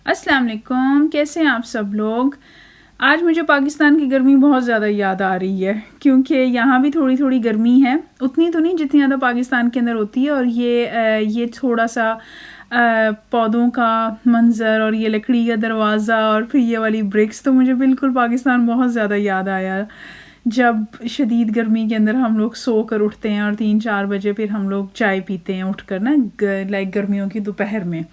अस्सलाम वालेकुम, कैसे हैं आप सब लोग। आज मुझे पाकिस्तान की गर्मी बहुत ज़्यादा याद आ रही है क्योंकि यहाँ भी थोड़ी थोड़ी गर्मी है, उतनी तो नहीं जितनी ज़्यादा पाकिस्तान के अंदर होती है। और ये थोड़ा सा पौधों का मंज़र और ये लकड़ी का दरवाज़ा और फिर ये वाली ब्रिक्स, तो मुझे बिल्कुल पाकिस्तान बहुत ज़्यादा याद आया जब शदीद गर्मी के अंदर हम लोग सो कर उठते हैं और 3-4 बजे फिर हम लोग चाय पीते हैं उठ कर ना, लाइक गर्मियों की दोपहर में।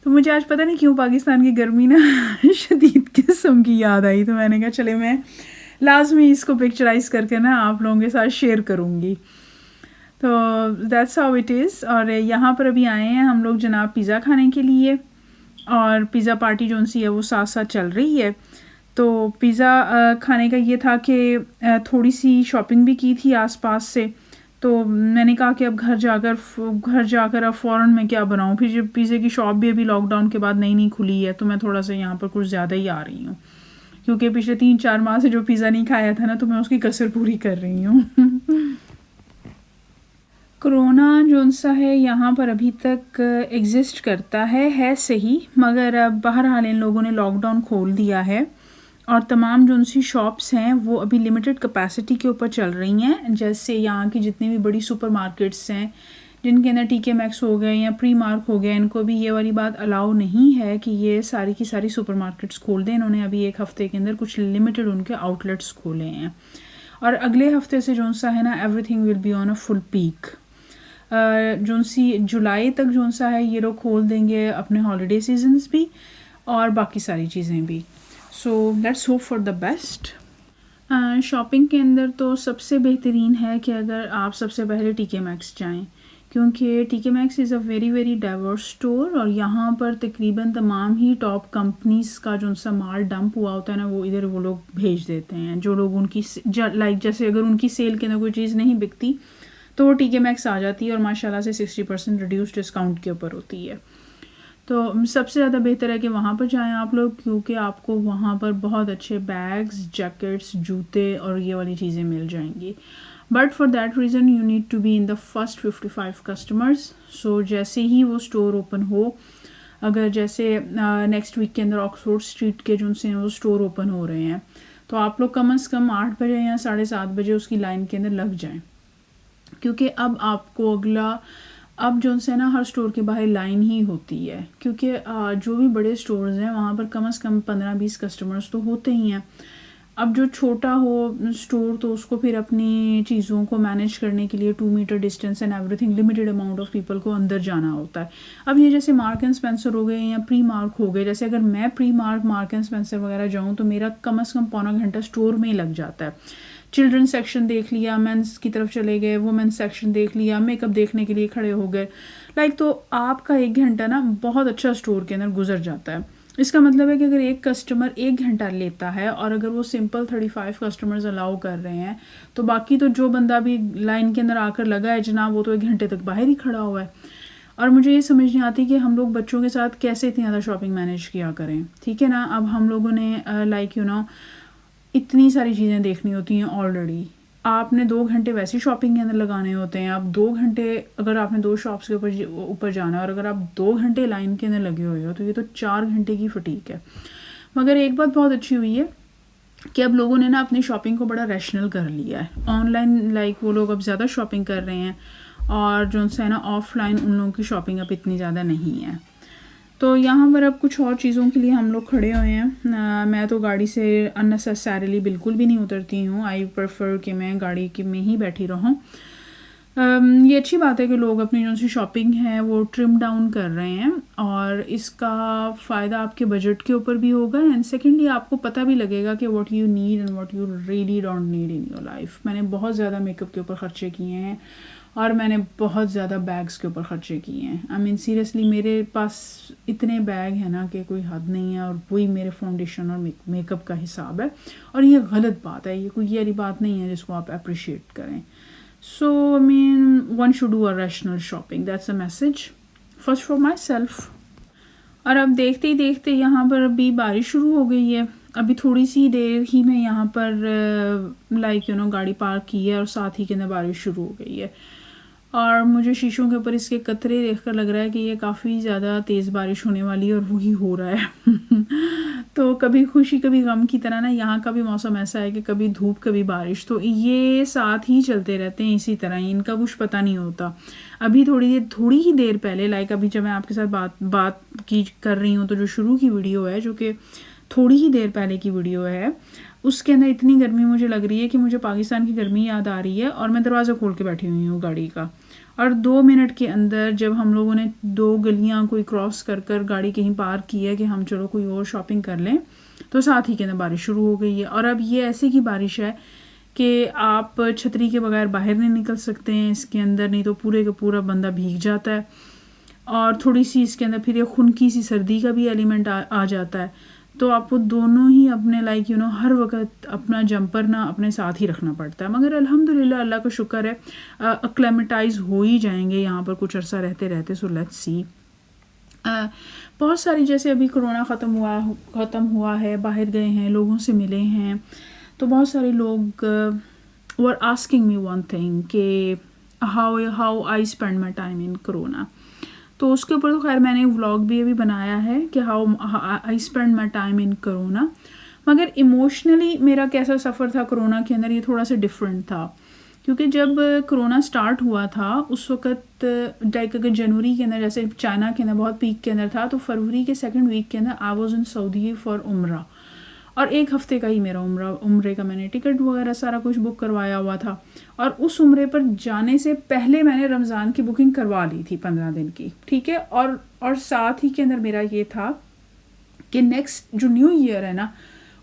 तो मुझे आज पता नहीं क्यों पाकिस्तान की गर्मी ना शदीद किस्म की याद आई, तो मैंने कहा चले मैं लाजमी इसको पिक्चराइज करके ना आप लोगों के साथ शेयर करूँगी। तो दैट्स हाउ इट इज़। और यहाँ पर अभी आए हैं हम लोग जनाब पिज़्ज़ा खाने के लिए, और पिज़्ज़ा पार्टी जो सी है वो साथ साथ चल रही है। तो पिज़्ज़ा खाने का ये था कि थोड़ी सी शॉपिंग भी की थी आसपास से, तो मैंने कहा कि अब घर जाकर अब फ़ौरन मैं क्या बनाऊँ। फिर जब पिज़्ज़े की शॉप भी अभी लॉकडाउन के बाद नई नई खुली है, तो मैं थोड़ा सा यहाँ पर कुछ ज़्यादा ही आ रही हूँ क्योंकि पिछले 3-4 माह से जो पिज़्ज़ा नहीं खाया था ना, तो मैं उसकी कसर पूरी कर रही हूँ। कोरोना जो सा है यहाँ पर अभी तक एग्ज़िस्ट करता है सही, मगर अब बहरहाल इन लोगों ने लॉकडाउन खोल दिया है और तमाम जो उनसी शॉप्स हैं वो अभी लिमिटेड कैपेसिटी के ऊपर चल रही हैं। जैसे यहाँ की जितनी भी बड़ी सुपर मार्केट्स हैं जिनके अंदर टीके मैक्स हो गए या प्री मार्क हो गए, इनको भी ये वाली बात अलाउ नहीं है कि ये सारी की सारी सुपर मार्केट्स खोल दें। इन्होंने अभी एक हफ़्ते के अंदर कुछ लिमिटेड उनके आउटलेट्स खोले हैं और अगले हफ्ते से जो सा है ना, everything will be on a full peak. जो सी जुलाई तक जो सा है ये लोग खोल देंगे अपने हॉलीडे सीजन्स भी और बाकी सारी चीज़ें भी। So let's hope for the best. Shopping के अंदर तो सबसे बेहतरीन है कि अगर आप सबसे पहले टीके मैक्स जाएँ, क्योंकि टीके max is a very very diverse store और यहाँ पर तकरीबन तमाम ही टॉप कंपनीज़ का जो सा माल डंप हुआ होता है ना, वो इधर वो लोग भेज देते हैं। जो लोग उनकी लाइक जैसे अगर उनकी सेल के अंदर कोई चीज़ नहीं बिकती तो वो टीके मैक्स आ जाती है और माशाल्लाह से 60% रिड्यूस डिस्काउंट के ऊपर होती है। तो सबसे ज़्यादा बेहतर है कि वहाँ पर जाएं आप लोग, क्योंकि आपको वहाँ पर बहुत अच्छे बैग्स, जैकेट्स, जूते और ये वाली चीज़ें मिल जाएंगी। But for that reason you need to be in the first 55 customers. So जैसे ही वो स्टोर ओपन हो, अगर जैसे नेक्स्ट वीक के अंदर ऑक्सफोर्ड स्ट्रीट के जो से वो स्टोर ओपन हो रहे हैं, तो आप लोग कम से कम 8 बजे या 7:30 बजे उसकी लाइन के अंदर लग जाएं, क्योंकि अब आपको अब जो है ना हर स्टोर के बाहर लाइन ही होती है, क्योंकि जो भी बड़े स्टोर्स हैं वहाँ पर कम से कम 15-20 कस्टमर्स तो होते ही हैं। अब जो छोटा हो स्टोर तो उसको फिर अपनी चीज़ों को मैनेज करने के लिए 2 metre distance and everything, limited amount of people को अंदर जाना होता है। अब ये जैसे मार्क एंड स्पेंसर हो गए या प्री मार्क हो गए, जैसे अगर मैं प्री मार्क एंड स्पेंसर वगैरह जाऊँ तो मेरा कम से कम पौना घंटा स्टोर में ही लग जाता है। चिल्ड्रन सेक्शन देख लिया, मेंस की तरफ चले गए, वुमेंस सेक्शन देख लिया, मेकअप देखने के लिए खड़े हो गए, लाइक तो आपका 1 घंटा ना बहुत अच्छा स्टोर के अंदर गुजर जाता है। इसका मतलब है कि अगर एक कस्टमर 1 घंटा लेता है और अगर वो सिंपल 35 कस्टमर्स अलाउ कर रहे हैं, तो बाकी तो जो बंदा भी लाइन के अंदर आकर लगा है जनाब, वो तो 1 घंटे तक बाहर ही खड़ा हुआ है। और मुझे ये समझ नहीं आती कि हम लोग बच्चों के साथ कैसे इतनी ज़्यादा शॉपिंग मैनेज किया करें। ठीक है ना, अब हम लोगों ने लाइक इतनी सारी चीज़ें देखनी होती हैं ऑलरेडी। आपने 2 घंटे वैसे शॉपिंग के अंदर लगाने होते हैं, आप 2 घंटे अगर आपने 2 शॉप्स के ऊपर जाना है और अगर आप 2 घंटे लाइन के अंदर लगे हुए हो तो ये तो 4 घंटे की फटीक है। मगर एक बात बहुत अच्छी हुई है कि अब लोगों ने ना अपनी शॉपिंग को बड़ा रैशनल कर लिया है। ऑनलाइन लाइक वो लोग अब ज़्यादा शॉपिंग कर रहे हैं और जो है ना ऑफलाइन उन लोगों की शॉपिंग अब इतनी ज़्यादा नहीं है। तो यहाँ पर अब कुछ और चीज़ों के लिए हम लोग खड़े हुए हैं। मैं तो गाड़ी से अननेसेसरीली बिल्कुल भी नहीं उतरती हूँ। आई प्रेफर कि मैं गाड़ी के में ही बैठी रहूँ। ये अच्छी बात है कि लोग अपनी जो सी शॉपिंग है वो ट्रिम डाउन कर रहे हैं और इसका फ़ायदा आपके बजट के ऊपर भी होगा एंड सेकेंडली आपको पता भी लगेगा कि what you need and what you really don't need in your life. मैंने बहुत ज़्यादा मेकअप के ऊपर ख़र्चे किए हैं और मैंने बहुत ज़्यादा बैग्स के ऊपर ख़र्चे किए हैं। आई मीन सीरियसली मेरे पास इतने बैग हैं ना कि कोई हद नहीं है और वही मेरे फाउंडेशन और मेकअप का हिसाब है। और ये गलत बात है, ये कोई ये वाली बात नहीं है जिसको आप अप्रिशिएट करें। So, I mean, one should do a rational shopping. That's a message. First for myself. और अब देखते ही देखते यहाँ पर अभी बारिश शुरू हो गई है। अभी थोड़ी सी देर ही में यहाँ पर लाइक गाड़ी पार्क की है और साथ ही के अंदर बारिश शुरू हो गई है। और मुझे शीशों के ऊपर इसके कतरे देखकर लग रहा है कि ये काफ़ी ज़्यादा तेज़ बारिश होने वाली है और वही हो रहा है। तो कभी खुशी कभी गम की तरह ना यहाँ का भी मौसम ऐसा है कि कभी धूप कभी बारिश, तो ये साथ ही चलते रहते हैं इसी तरह ही, इनका कुछ पता नहीं होता। अभी थोड़ी ही देर पहले, लाइक अभी जब मैं आपके साथ बात की कर रही हूँ, तो जो शुरू की वीडियो है, जो कि थोड़ी ही देर पहले की वीडियो है, उसके अंदर इतनी गर्मी मुझे लग रही है कि मुझे पाकिस्तान की गर्मी याद आ रही है और मैं दरवाज़ा खोल के बैठी हुई हूँ गाड़ी का। और 2 मिनट के अंदर जब हम लोगों ने 2 गलियाँ कोई क्रॉस कर कर गाड़ी कहीं पार्क की है कि हम चलो कोई और शॉपिंग कर लें, तो साथ ही के अंदर बारिश शुरू हो गई है। और अब ये ऐसे की बारिश है कि आप छतरी के बगैर बाहर नहीं निकल सकते हैं इसके अंदर, नहीं तो पूरे का पूरा बंदा भीग जाता है। और थोड़ी सी इसके अंदर फिर ये खुनकी सी सर्दी का भी एलिमेंट आ जाता है। तो आपको दोनों ही अपने लाइक हर वक्त अपना जंपर ना अपने साथ ही रखना पड़ता है। मगर अल्हम्दुलिल्लाह, अल्लाह का शुक्र है, अक्लेमेटाइज हो ही जाएंगे यहाँ पर कुछ अरसा रहते रहते। So let's see. बहुत सारी, जैसे अभी कोरोना ख़त्म हुआ है, बाहर गए हैं, लोगों से मिले हैं, तो बहुत सारे लोग were asking me one thing कि how I spend my time in corona. तो उसके ऊपर तो खैर मैंने व्लॉग भी अभी बनाया है कि how I spend my time in corona. मगर इमोशनली मेरा कैसा सफ़र था कोरोना के अंदर, ये थोड़ा सा डिफरेंट था। क्योंकि जब कोरोना स्टार्ट हुआ था उस वक़्त लाइक अगर जनवरी के अंदर, जैसे चाइना के अंदर बहुत पीक के अंदर था, तो फरवरी के 2nd वीक के अंदर I was in Saudi for उम्रा, और 1 हफ़्ते का ही मेरा उम्रे का मैंने टिकट वगैरह सारा कुछ बुक करवाया हुआ था। और उस उम्रे पर जाने से पहले मैंने रमज़ान की बुकिंग करवा ली थी 15 दिन की, ठीक है। और साथ ही के अंदर मेरा ये था कि नेक्स्ट जो न्यू ईयर है ना,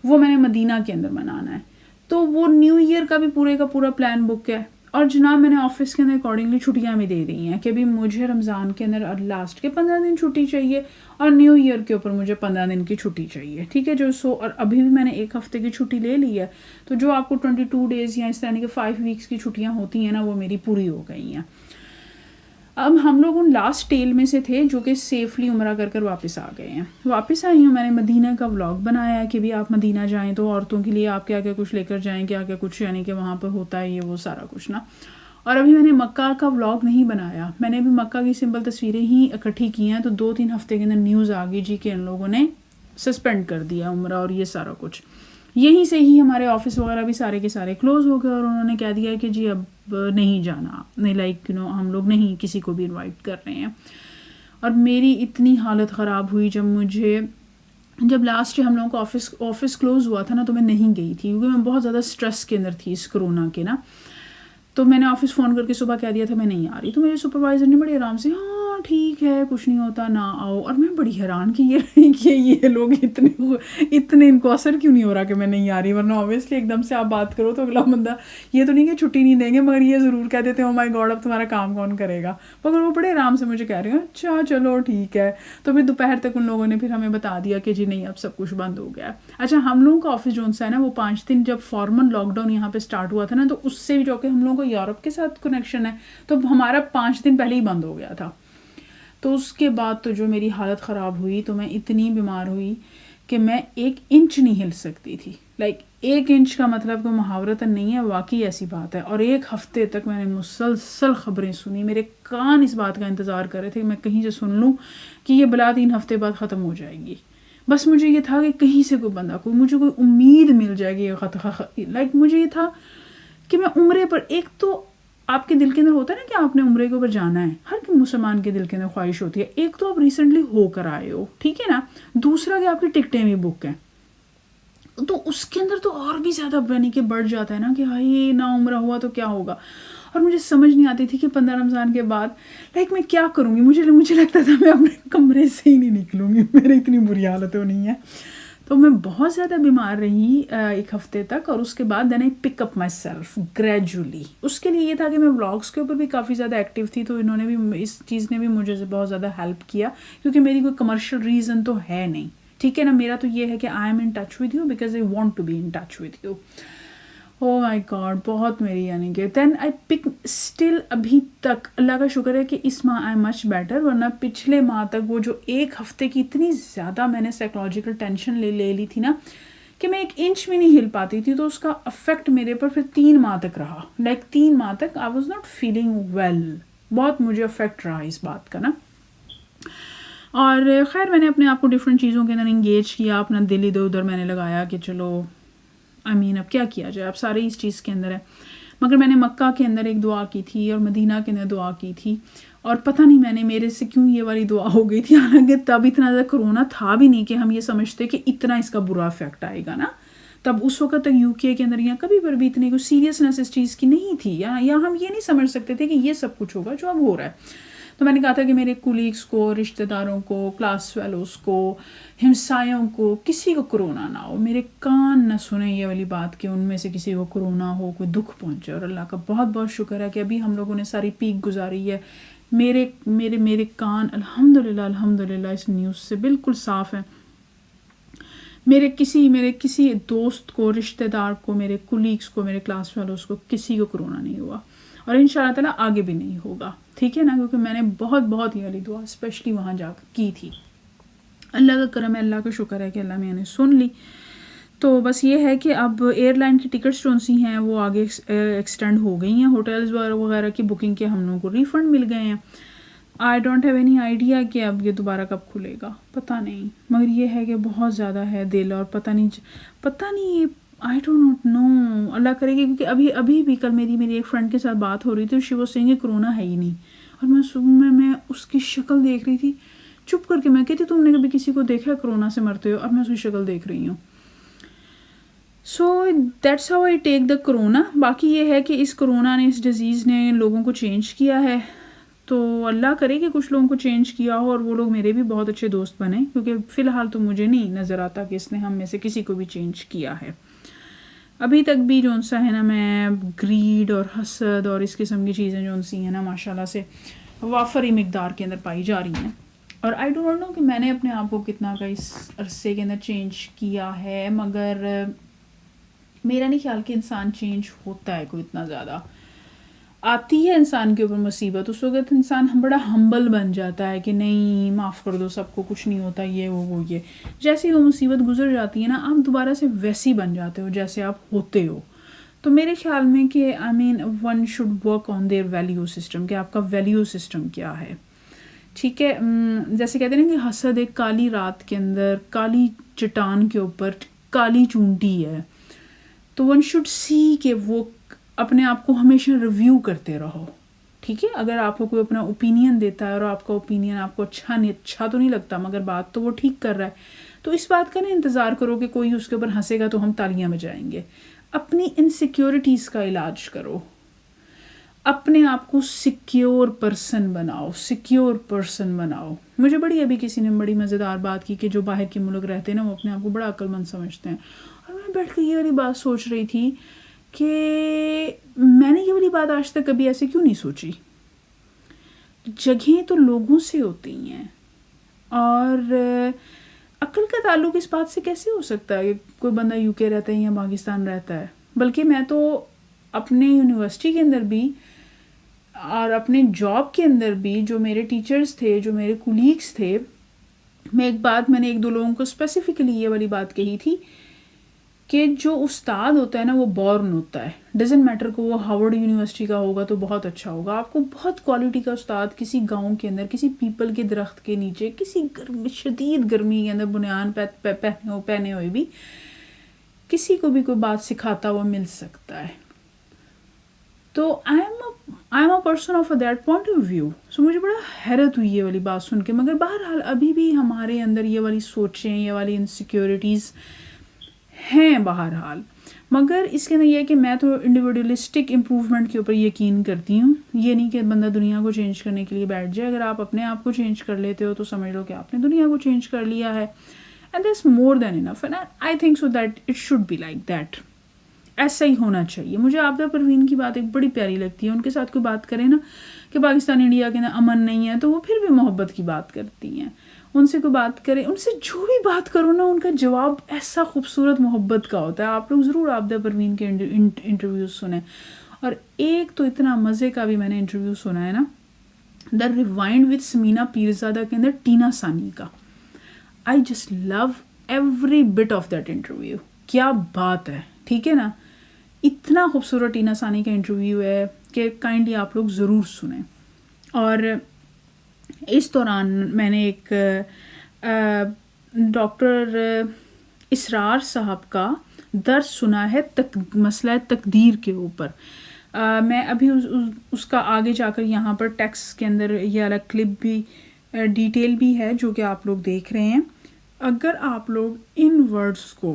वो मैंने मदीना के अंदर मनाना है। तो वो न्यू ईयर का भी पूरे का पूरा प्लान बुक है। और जनाब मैंने ऑफिस के अंदर अकॉर्डिंगली छुट्टियां भी दे दी हैं कि भी मुझे रमज़ान के अंदर लास्ट के 15 दिन छुट्टी चाहिए और न्यू ईयर के ऊपर मुझे 15 दिन की छुट्टी चाहिए, ठीक है। और अभी भी मैंने 1 हफ़्ते की छुट्टी ले ली है। तो जो आपको 22 डेज़ या इस तरह के 5 वीक्स की छुट्टियाँ होती हैं ना, वो मेरी पूरी हो गई हैं। अब हम लोग उन लास्ट टेल में से थे जो कि सेफली उम्रा कर कर वापस आ गए हैं। वापस आई हूँ, मैंने मदीना का व्लॉग बनाया है कि भी आप मदीना जाएं तो औरतों के लिए आप क्या क्या कुछ लेकर जाएं, क्या क्या कुछ, यानी कि वहाँ पर होता है ये वो सारा कुछ ना। और अभी मैंने मक्का का व्लॉग नहीं बनाया, मैंने अभी मक्का की सिंपल तस्वीरें ही इकट्ठी की हैं। तो 2-3 हफ्ते के अंदर न्यूज़ आ गई जी कि इन लोगों ने सस्पेंड कर दिया उम्रा और ये सारा कुछ। यहीं से ही हमारे ऑफिस वगैरह भी सारे के सारे क्लोज हो गए और उन्होंने कह दिया कि जी अब नहीं जाना, नहीं, लाइक हम लोग नहीं किसी को भी इनवाइट कर रहे हैं। और मेरी इतनी हालत ख़राब हुई जब लास्ट हम लोगों का ऑफिस क्लोज हुआ था ना, तो मैं नहीं गई थी क्योंकि मैं बहुत ज़्यादा स्ट्रेस के अंदर थी इस कोरोना के ना। तो मैंने ऑफिस फ़ोन करके सुबह कह दिया था मैं नहीं आ रही। तो मेरे सुपरवाइज़र ने बड़े आराम से, हाँ ठीक है कुछ नहीं होता ना आओ। और मैं बड़ी हैरान कि ये लोग इतने इनको असर क्यों नहीं हो रहा कि मैं नहीं आ रही। वरना ऑब्वियसली एकदम से आप बात करो तो अगला बंदा ये तो नहीं कि छुट्टी नहीं देंगे, मगर ये ज़रूर कह देते हो माय गॉड अब तुम्हारा काम कौन करेगा। मगर वो बड़े आराम से मुझे कह रहे हैं अच्छा चलो ठीक है। तो फिर दोपहर तक उन लोगों ने फिर हमें बता दिया कि जी नहीं अब सब कुछ बंद हो गया। अच्छा, हम लोगों का ऑफिस जो सा है ना, वो 5 दिन जब फॉर्मल लॉकडाउन यहाँ पे स्टार्ट हुआ था ना, तो उससे भी जो कि हम लोगों को यूरोप के साथ कनेक्शन है, तो हमारा 5 दिन पहले ही बंद हो गया था। तो उसके बाद तो जो मेरी हालत ख़राब हुई, तो मैं इतनी बीमार हुई कि मैं 1 इंच नहीं हिल सकती थी। लाइक 1 इंच का मतलब कोई मुहावरतन नहीं है, वाकई ऐसी बात है। और 1 हफ़्ते तक मैंने मुसलसल ख़बरें सुनी, मेरे कान इस बात का इंतज़ार कर रहे थे कि मैं कहीं से सुन लूँ कि ये बला 3 हफ़्ते बाद ख़त्म हो जाएगी। बस मुझे ये था कि कहीं से कोई बंदा, मुझे कोई उम्मीद मिल जाएगी। लाइक मुझे ये था कि मैं उम्रे पर, एक तो आपके दिल के अंदर होता है ना कि आपने उम्रे के ऊपर जाना है, हर मुसलमान के दिल के अंदर ख्वाहिश होती है। एक तो आप रिसेंटली होकर आए हो, ठीक है ना, दूसरा कि आपकी टिकटें भी बुक हैं, तो उसके अंदर तो और भी ज़्यादा यानी कि बढ़ जाता है ना कि हाय ना उम्रा हुआ तो क्या होगा। और मुझे समझ नहीं आती थी कि 15 रमज़ान के बाद लाइक मैं क्या करूँगी। मुझे लगता था मैं अपने कमरे से ही नहीं निकलूँगी, मेरी इतनी बुरी हालत होनी है। तो मैं बहुत ज़्यादा बीमार रही 1 हफ़्ते तक। और उसके बाद then I pick up myself gradually. उसके लिए ये था कि मैं व्लॉग्स के ऊपर भी काफ़ी ज़्यादा एक्टिव थी, तो इन्होंने भी, इस चीज़ ने भी मुझे बहुत ज़्यादा हेल्प किया, क्योंकि मेरी कोई कमर्शियल रीज़न तो है नहीं, ठीक है ना। मेरा तो ये है कि I am in touch with you because I want to be in touch with you. Oh my god, बहुत मेरी यानी कि देन आई पिक स्टिल अभी तक अल्लाह का शुक्र है कि इस माह आई मच बेटर। वरना पिछले माह तक वो जो 1 हफ़्ते की इतनी ज़्यादा मैंने साइकोलॉजिकल टेंशन ले ली थी ना कि मैं 1 इंच भी नहीं हिल पाती थी, तो उसका अफेक्ट मेरे पर फिर 3 माह तक रहा। लाइक 3 माह तक I was not feeling well, बहुत मुझे अफेक्ट रहा इस बात का ना। और खैर मैंने अपने आप को डिफरेंट चीज़ों के अंदर इंगेज किया, अपना दिल इधर उधर मैंने लगाया कि चलो अब क्या किया जाए, अब सारे इस चीज़ के अंदर है। मगर मैंने मक्का के अंदर एक दुआ की थी और मदीना के अंदर दुआ की थी, और पता नहीं मैंने मेरे से क्यों ये वाली दुआ हो गई थी। हालांकि तब इतना ज़्यादा कोरोना था भी नहीं कि हम ये समझते कि इतना इसका बुरा इफेक्ट आएगा ना। तब उस वक्त तक यूके के अंदर या कभी पर भी इतनी कोई सीरियसनेस इस चीज़ की नहीं थी, या हम ये नहीं समझ सकते थे कि ये सब कुछ होगा जो अब हो रहा है। तो मैंने कहा था कि मेरे कुलीग्स को, रिश्तेदारों को, क्लास फेलोज़ को, हमसायों को, किसी को कोरोना ना हो, मेरे कान ना सुने ये वाली बात कि उनमें से किसी को कोरोना हो, कोई दुख पहुंचे। और अल्लाह का बहुत बहुत शुक्र है कि अभी हम लोगों ने सारी पीक गुजारी है। मेरे मेरे मेरे कान अल्हम्दुलिल्लाह अल्हम्दुलिल्लाह इस न्यूज़ से बिल्कुल साफ़ है। मेरे किसी दोस्त को, रिश्तेदार को, मेरे कुलीग्स को, मेरे क्लास फेलोज़ को, किसी को कोरोना नहीं हुआ, और इंशाल्लाह ताला आगे भी नहीं होगा, ठीक है ना, क्योंकि मैंने बहुत बहुत ये वाली दुआ स्पेशली वहाँ जाकर की थी। अल्लाह का करम है, अल्लाह का शुक्र है कि अल्लाह मैंने सुन ली। तो बस ये है कि अब एयरलाइन की टिकट्स जो सी हैं वो आगे एक्सटेंड हो गई हैं, होटल्स वगैरह की बुकिंग के हम लोगों को रिफ़ंड मिल गए हैं। I don't have any idea कि अब ये दोबारा कब खुलेगा, पता नहीं। मगर ये है कि बहुत ज़्यादा है दिल, और पता नहीं आई डोंट नॉट नो, अल्लाह करेगी। क्योंकि अभी भी कल मेरी एक फ्रेंड के साथ बात हो रही थी, शी वाज सेइंग कोरोना है ही नहीं, और मैं उसकी शक्ल देख रही थी चुप करके। मैं कहती तुमने कभी किसी को देखा है कोरोना से मरते हो? और मैं उसकी शक्ल देख रही हूँ। So that's how I take the corona. बाकी ये है कि इस कोरोना ने, इस डिज़ीज़ ने लोगों को चेंज किया है, तो अल्लाह करे कि कुछ लोगों को चेंज किया हो और वो लोग मेरे भी बहुत अच्छे दोस्त बने, क्योंकि फ़िलहाल तो मुझे नहीं नज़र आता कि इसने हम में से किसी को भी चेंज किया है। अभी तक भी जो सा है ना, मैं ग्रीड और हसद और इस किस्म की चीज़ें जो सी हैं ना, माशाल्लाह से वाफरी मिकदार के अंदर पाई जा रही हैं। और आई डोंट नो कि मैंने अपने आप को कितना का इस अरसे के अंदर चेंज किया है, मगर मेरा नहीं ख्याल कि इंसान चेंज होता है कोई इतना ज़्यादा। आती है इंसान के ऊपर मुसीबत, उस वक्त इंसान बड़ा हम्बल बन जाता है कि नहीं माफ़ कर दो, सबको कुछ नहीं होता, ये वो ये। जैसे ही वो मुसीबत गुजर जाती है ना, आप दोबारा से वैसे ही बन जाते हो जैसे आप होते हो। तो मेरे ख्याल में कि I mean one should work on their value system, कि आपका वैल्यू सिस्टम क्या है, ठीक है। जैसे कहते हैं ना कि हसद एक काली रात के अंदर, काली चट्टान के ऊपर काली चूंटी है। तो वन शुड सी कि वो अपने आप को हमेशा रिव्यू करते रहो, ठीक है। अगर आपको कोई अपना ओपिनियन देता है और आपका ओपिनियन आपको अच्छा तो नहीं लगता, मगर बात तो वो ठीक कर रहा है, तो इस बात का ना इंतज़ार करो कि कोई उसके ऊपर हंसेगा तो हम तालियां बजाएंगे। अपनी इनसिक्योरिटीज़ का इलाज करो, अपने आप को सिक्योर पर्सन बनाओ। मुझे बड़ी अभी किसी ने बड़ी मज़ेदार बात की कि जो बाहर के मुल्क रहते हैं ना, वो अपने आप को बड़ा अक्लमंद समझते हैं। और मैं बैठ कर ये वाली बात सोच रही थी कि मैंने ये वाली बात आज तक कभी ऐसे क्यों नहीं सोची। जगहें तो लोगों से होती हैं, और अक्ल का ताल्लुक इस बात से कैसे हो सकता है कि कोई बंदा यूके रहता है या पाकिस्तान रहता है। बल्कि मैं तो अपने यूनिवर्सिटी के अंदर भी और अपने जॉब के अंदर भी, जो मेरे टीचर्स थे, जो मेरे कुलीग्स थे, मैंने एक दो लोगों को स्पेसिफिकली ये वाली बात कही थी कि जो उस्ताद होता है ना, वो बॉर्न होता है। डजेंट मैटर को वो हार्वर्ड यूनिवर्सिटी का होगा तो बहुत अच्छा होगा, आपको बहुत क्वालिटी का उस्ताद किसी गांव के अंदर, किसी पीपल के दरख्त के नीचे, किसी शदीद गर्मी के अंदर बुनियान पहने हुए भी किसी को भी कोई बात सिखाता हुआ मिल सकता है। तो I am a person of that point of view. So मुझे बड़ा हैरत हुई ये वाली बात सुन के। मगर बहरहाल अभी भी हमारे अंदर ये वाली सोचें, ये वाली इनसिक्योरिटीज़ हैं बहरहाल। मगर इसके अंदर यह है कि मैं तो इंडिविजुअलिस्टिक इम्प्रूवमेंट के ऊपर यकीन करती हूँ। ये नहीं कि बंदा दुनिया को चेंज करने के लिए बैठ जाए। अगर आप अपने आप को चेंज कर लेते हो तो समझ लो कि आपने दुनिया को चेंज कर लिया है, and that's more than enough. And I think so that it should be like that. ऐसा ही होना चाहिए। मुझे आबिदा परवीन की बात एक बड़ी प्यारी लगती है। उनके साथ कोई बात करे ना कि पाकिस्तान इंडिया के ना अमन नहीं है, तो वो फिर भी मोहब्बत की बात करती हैं। उनसे कोई बात करे, उनसे जो भी बात करो ना, उनका जवाब ऐसा खूबसूरत मोहब्बत का होता है। आप लोग ज़रूर आबिदा परवीन के इंटरव्यूज़ सुने। और एक तो इतना मज़े का भी मैंने इंटरव्यू सुना है ना, the rewind with Sameena Peerzada के अंदर टीना सानी का। I just love every bit of that interview. क्या बात है, ठीक है ना। इतना खूबसूरत टीना सानी का इंटरव्यू है कि काइंडली आप लोग ज़रूर सुने। और इस दौरान मैंने एक डॉक्टर इसरार साहब का दर्स सुना है मसला तकदीर के ऊपर। मैं अभी उसका आगे जाकर यहाँ पर टेक्स्ट के अंदर ये अलग क्लिप भी डिटेल भी है जो कि आप लोग देख रहे हैं। अगर आप लोग इन वर्ड्स को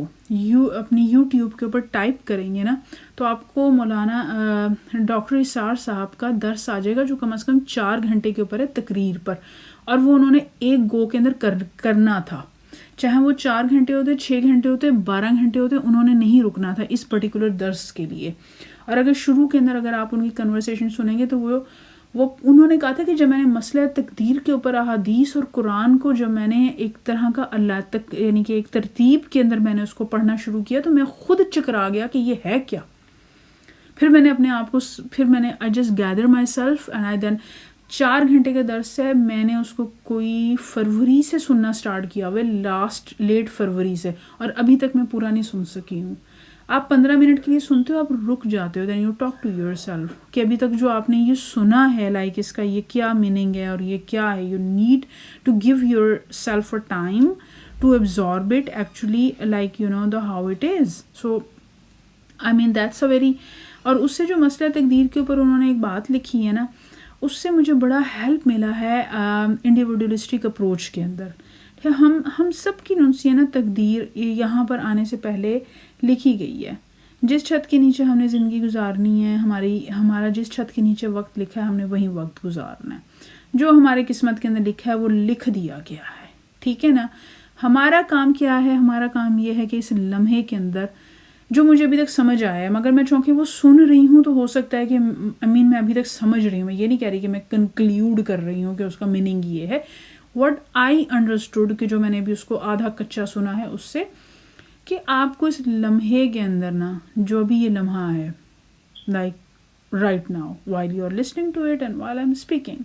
अपनी यूट्यूब के ऊपर टाइप करेंगे ना तो आपको मौलाना डॉक्टर इसरार साहब का दर्स आ जाएगा जो कम से कम 4 घंटे के ऊपर है तकरीर पर, और वो उन्होंने एक गो के अंदर करना था, चाहे वो 4 घंटे होते, 6 घंटे होते, 12 घंटे होते, उन्होंने नहीं रुकना था इस पर्टिकुलर दर्स के लिए। और अगर शुरू के अंदर अगर आप उनकी कन्वर्सेशन सुनेंगे तो वो उन्होंने कहा था कि जब मैंने मसला तकदीर के ऊपर अहादीस और कुरान को जब मैंने एक तरह का अल्लाह तक यानी कि एक तरतीब के अंदर मैंने उसको पढ़ना शुरू किया तो मैं खुद चकरा गया कि ये है क्या। फिर मैंने अपने आप को I just gather myself and I then 4 घंटे का दर्स है, मैंने उसको कोई फरवरी से सुनना स्टार्ट किया हुआ, लेट फरवरी से, और अभी तक मैं पूरा नहीं सुन सकी हूँ। आप 15 मिनट के लिए सुनते हो, आप रुक जाते हो, then you talk to yourself कि अभी तक जो आपने ये सुना है लाइक इसका ये क्या मीनिंग है और ये क्या है। You need to give yourself a time to absorb it actually like you know the how it is. So I mean that's a very, और उससे जो मसला तकदीर के ऊपर उन्होंने एक बात लिखी है ना, उससे मुझे बड़ा हेल्प मिला है इंडिविजुअलिस्टिक अप्रोच के अंदर। हम सब की नुस्खियाँ ना तकदीर यहाँ पर आने से पहले लिखी गई है। जिस छत के नीचे हमने ज़िंदगी गुजारनी है, हमारा जिस छत के नीचे वक्त लिखा है हमने वहीं वक्त गुजारना है। जो हमारे किस्मत के अंदर लिखा है वो लिख दिया गया है, ठीक है ना। हमारा काम क्या है, हमारा काम ये है कि इस लम्हे के अंदर जो मुझे अभी तक समझ आया है, मगर मैं चूँकि वो सुन रही हूँ तो हो सकता है कि मैं अभी तक समझ रही हूँ, मैं ये नहीं कह रही कि मैं कंक्लूड कर रही हूँ कि उसका मीनिंग ये है। व्हाट आई अंडरस्टूड कि जो मैंने अभी उसको आधा कच्चा सुना है उससे, कि आपको इस लम्हे के अंदर ना जो भी ये लम्हा है like right now while you are listening to it and while I am speaking,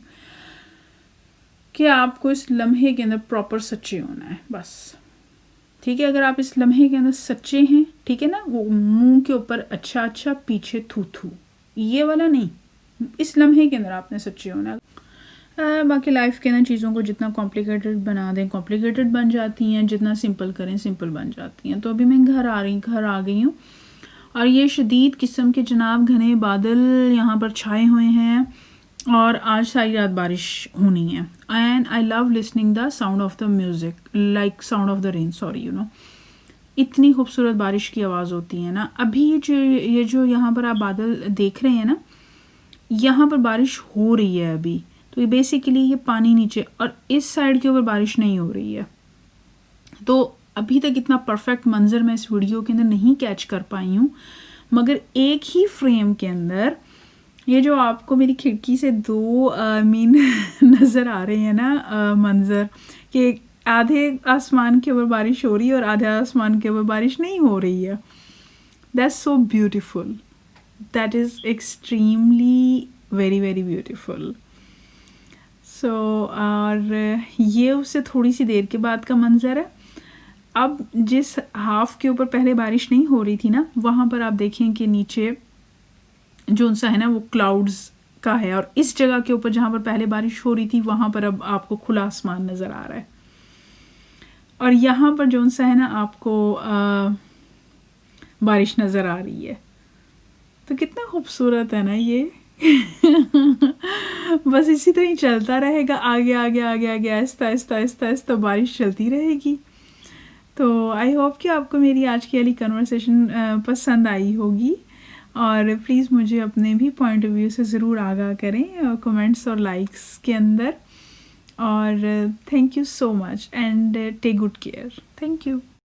कि आपको इस लम्हे के अंदर प्रॉपर सच्चे होना है बस, ठीक है। अगर आप इस लम्हे के अंदर सच्चे हैं, ठीक है ना, वो मुंह के ऊपर अच्छा अच्छा पीछे थू थू ये वाला नहीं, इस लम्हे के अंदर आपने सच्चे होना है। बाकी लाइफ के ना चीज़ों को जितना कॉम्प्लिकेटेड बना दें कॉम्प्लिकेटेड बन जाती हैं, जितना सिंपल करें सिंपल बन जाती हैं। तो अभी मैं घर आ गई हूँ और ये शदीद किस्म के जनाब घने बादल यहाँ पर छाए हुए हैं और आज सारी रात बारिश होनी है। And I love listening the sound of the music like sound of the rain, sorry you know, इतनी खूबसूरत बारिश की आवाज़ होती है ना। अभी ये जो यहाँ पर आप बादल देख रहे हैं ना, यहाँ पर बारिश हो रही है अभी, तो ये बेसिकली ये पानी नीचे, और इस साइड के ऊपर बारिश नहीं हो रही है। तो अभी तक इतना परफेक्ट मंजर मैं इस वीडियो के अंदर नहीं कैच कर पाई हूँ, मगर एक ही फ्रेम के अंदर ये जो आपको मेरी खिड़की से दो मीन नज़र आ रहे हैं ना मंजर, कि आधे आसमान के ऊपर बारिश हो रही है और आधे आसमान के ऊपर बारिश नहीं हो रही है। That's so beautiful, that is extremely very very beautiful. So और ये उससे थोड़ी सी देर के बाद का मंजर है। अब जिस हाफ के ऊपर पहले बारिश नहीं हो रही थी ना, वहाँ पर आप देखें कि नीचे जो सा है ना वो क्लाउड्स का है, और इस जगह के ऊपर जहाँ पर पहले बारिश हो रही थी वहाँ पर अब आपको खुला आसमान नज़र आ रहा है। और यहाँ पर जो सा है ना आपको बारिश नज़र आ रही है, तो कितना खूबसूरत है ना ये। बस इसी तरह ही चलता रहेगा, आगे आगे आगे आगे आहिस्ता आहिस्ता आहिस्ता आहिस्ता बारिश चलती रहेगी। तो आई होप कि आपको मेरी आज की वाली कन्वर्सेशन पसंद आई होगी, और प्लीज़ मुझे अपने भी पॉइंट ऑफ व्यू से ज़रूर आगाह करें कमेंट्स और लाइक्स के अंदर। और thank you so much and take good care. Thank you.